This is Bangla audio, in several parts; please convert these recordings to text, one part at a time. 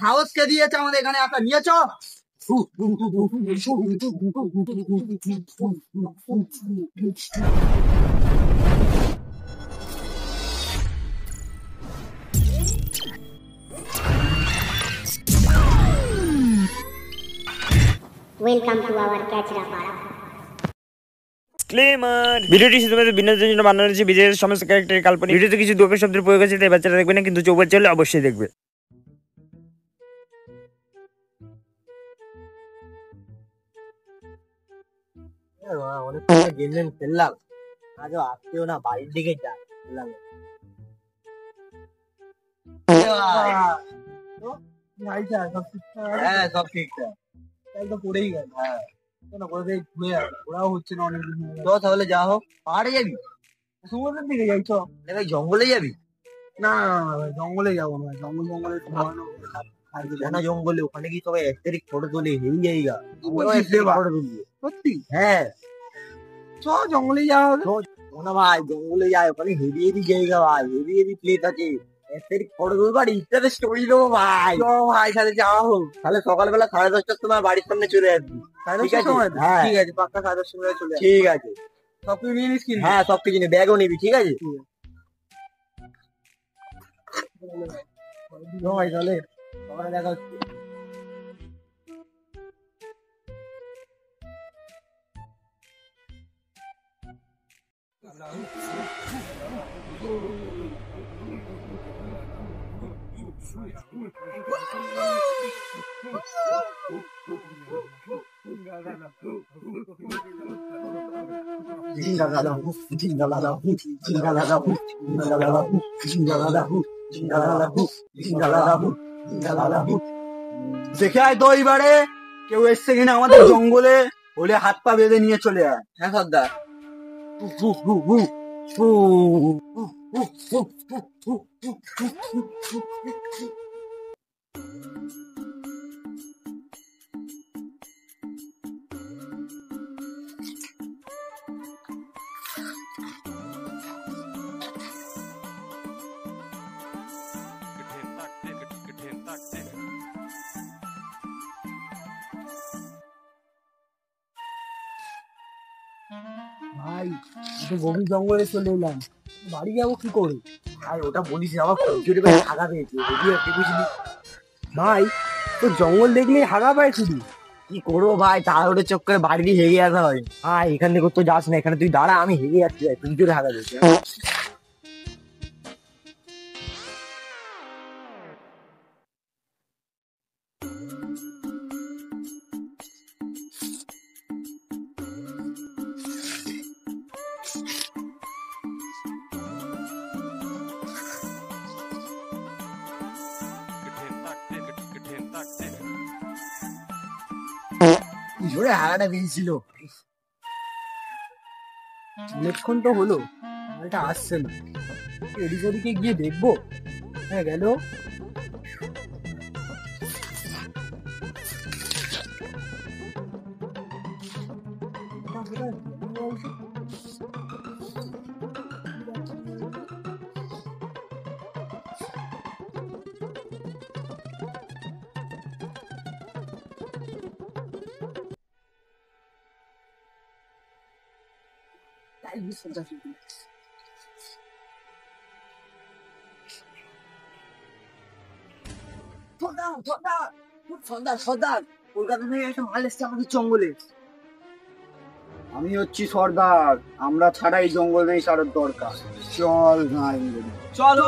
সাহস কে দিয়েছে আমাদের এখানে একটা নিয়ে চ। Welcome to our Kachrapada. ভিডিওটি শুধুমাত্র বিনোদনের জন্য বানানো হয়েছে। বিজয়ের সমস্ত ক্যারেক্টারের কাল্পনিক। ভিডিওতে কিছু দোকান শব্দের প্রয়োগ আছে, তাই বাচ্চারা দেখবে না, কিন্তু চোখ বাচ্চা হলে অবশ্যই দেখবে। অনেক গেম খেললাম, আজও আসতেও না, বাড়ির দিকে যাই। হ্যাঁ সব ঠিকঠাক, তো পড়েই গেল। হ্যাঁ ঘোরাও হচ্ছে না অনেকদিন। চ তাহলে যা হোক, পাহাড়ে যাবি? সমুদ্রের দিকে যাই, চ। জঙ্গলে যাবি? না জঙ্গলে যাবো না, জঙ্গলে ঘন জঙ্গলে, ওখানে কি সবাই অ্যাস্থেটিক ফটো তোলে, হেভি জায়গা। সত্যি? হ্যাঁ চ জঙ্গলে যাওয়া হবে না ভাই, জঙ্গলে যায়, ওখানে হেভি হেভি জায়গা ভাই, হেভি হেভি প্লেস আছে, অ্যাস্থেটিক ফটো তুলবো আর ইনস্টাতে স্টোরি দেবো ভাই। চ ভাই তাহলে যাওয়া হোক। তাহলে সকালবেলা 10:30টার সময় বাড়ির সামনে চলে আসবি। ঠিক আছে? হ্যাঁ ঠিক আছে, পাক্কা 10:30টার সময় চলে আসবি। ঠিক আছে, সবকিছু নিয়ে নিস কিন্তু। হ্যাঁ সবকিছু নিয়ে, ব্যাগও নিবি। ঠিক আছে ভাই, তাহলে সকালে দেখা হচ্ছে। দেখে আয় তো এইবারে কেউ এসছে কিনা আমাদের জঙ্গলে, হলে হাত পা বেঁধে নিয়ে চলে আয়। হ্যাঁ সর্দার। ভাই গভীর জঙ্গলে চলে এলাম, বাড়ি যাবো কি করে? ভাই ওটা বলিস, আমার জোরে ভাই হাগা পেয়েছে, বুঝলি ভাই, তো জঙ্গল দেখলেই হাগা পায় শুধু। কি করবো ভাই, তাড়াহুড়ো চক্করে বাড়ি দিয়ে হেগে আসা হয়। ভাই এখান থেকে তো যাস না, এখানে তুই দাঁড়া, আমি হেগে যাচ্ছি ভাই, তুই জোরে হাগা পেয়েছে। জোরে হাগাটা বেরিয়েছিল, অনেকক্ষণ তো হলো, মালটা আসছে না। এদিক ওদিকে গিয়ে দেখবো। হ্যাঁ গেল। সর্দার, কলকাতা থেকে একটা মাল এসছে আমাদের জঙ্গলে। আমি হচ্ছি সর্দার, আমরা ছাড়া এই জঙ্গল নেই সারার দরকার। চল ভাই, চলো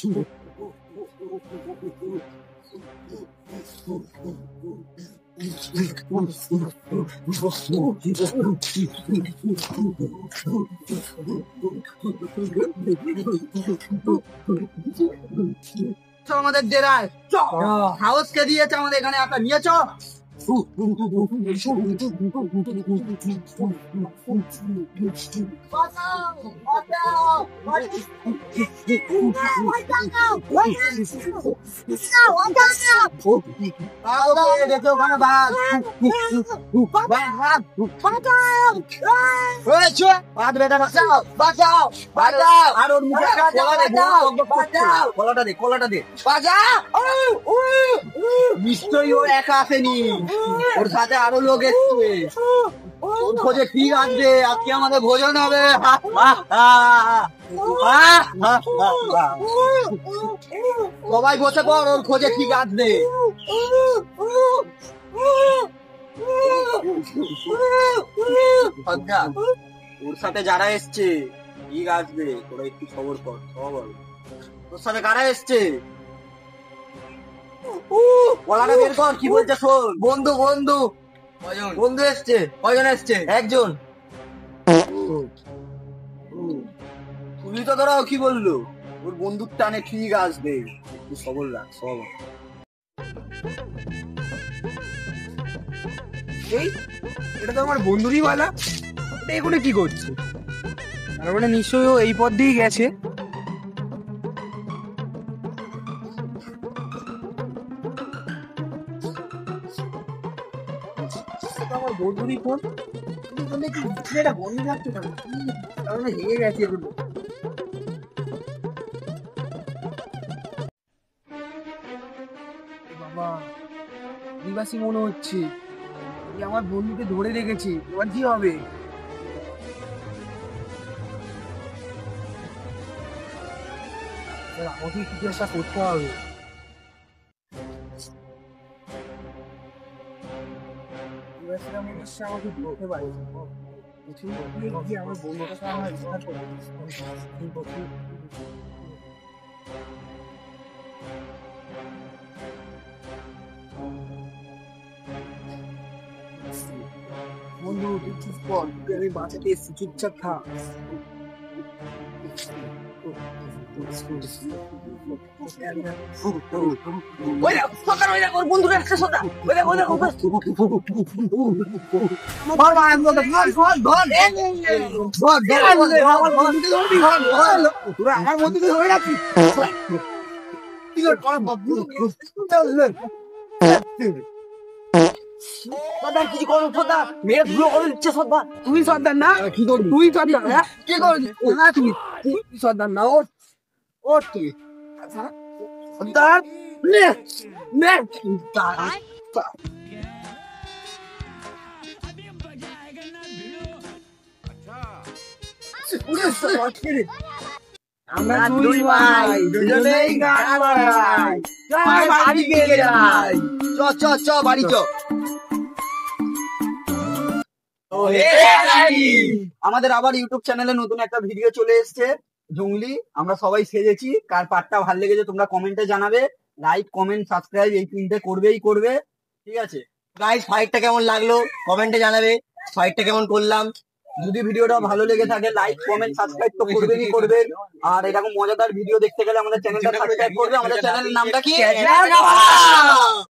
চলো। আমাদের ডেরায় সাহস কে দিয়েছে আমাদের এখানে একটা নিয়ে চ। নিশ্চয়ই ও একা আসেনি, ওর সাথে আরো লোক এসছে। ওর খোঁজে ঠিক আসবে, আজকে আমাদের ভোজন হবে। সবাই বসে পড়, ওর খোঁজে ঠিক আসবে। ওর সাথে যারা এসছে ঠিক আসবে, তোরা একটু খবর কর। খবর তোর সাথে কারা এসছে বলাটা বের কর, কি বলছে শোন। বন্ধু বন্ধু বন্ধু এসছে। কয়জন এসছে? একজন। তুই তো ধরো কি বললো, ওর বন্ধুর টানে ঠিক আসবে, একটু খবর রাখ। খবর এই এটা তো আমার বন্ধুরই বালা, এটা এখানে কি করছে? তার মানে নিশ্চয়ই ও এই পথ দিয়ে গেছে। আমার বন্ধুরই ফোন, এটা বন্ধু যাচ্ছে না, তার মানে হেগে গেছে এগুলো। বাবা নিবাসী মনে হচ্ছে, আমার বন্ধুকে ধরে রেখেছি, এবার কি হবে? আমাকে কিছু একটা করতে হবে। আমাকে ধরতে পারি, আমার বন্ধুটার সাথে আমার ইচ্ছা করে। বন্ধু তুই চুপ কর, আমি বাঁচাতে এসেছি, চুপচাপ থাক। আমার বন্ধুকে ধরে রাখি। কিছু করো সর্দার, মেয়ে ধুলো করে দিচ্ছে সর্দার। তুই সর্দার না, কি করবি? তুই সর্দার, কি করবি? তুই সর্দার না, ওর ওর তুই সর্দার। আমরা দুই ভাই, দুজনেই গান বাড়াই, বাড়ি গিয়ে যাই। চ চ চ বাড়ি চ। আমাদের আবার ইউটিউব চ্যানেলে নতুন একটা ভিডিও চলে এসেছে, জঙ্গলি। আমরা সবাই সেজেছি, কার পার্টটা ভালো লেগেছে তোমরা কমেন্টে জানাবে। লাইক কমেন্ট সাবস্ক্রাইব এই তিনটে করবেই করবে, ঠিক আছে গাইস? ফাইটটা কেমন লাগলো কমেন্টে জানাবে, ফাইটটা কেমন করলাম। যদি ভিডিওটা ভালো লেগে থাকে লাইক কমেন্ট সাবস্ক্রাইব তো করবেনই করবেন। আর এরকম মজাদার ভিডিও দেখতে গেলে আমাদের চ্যানেলটা সাবস্ক্রাইব করবে। আমাদের চ্যানেলের নামটা কি?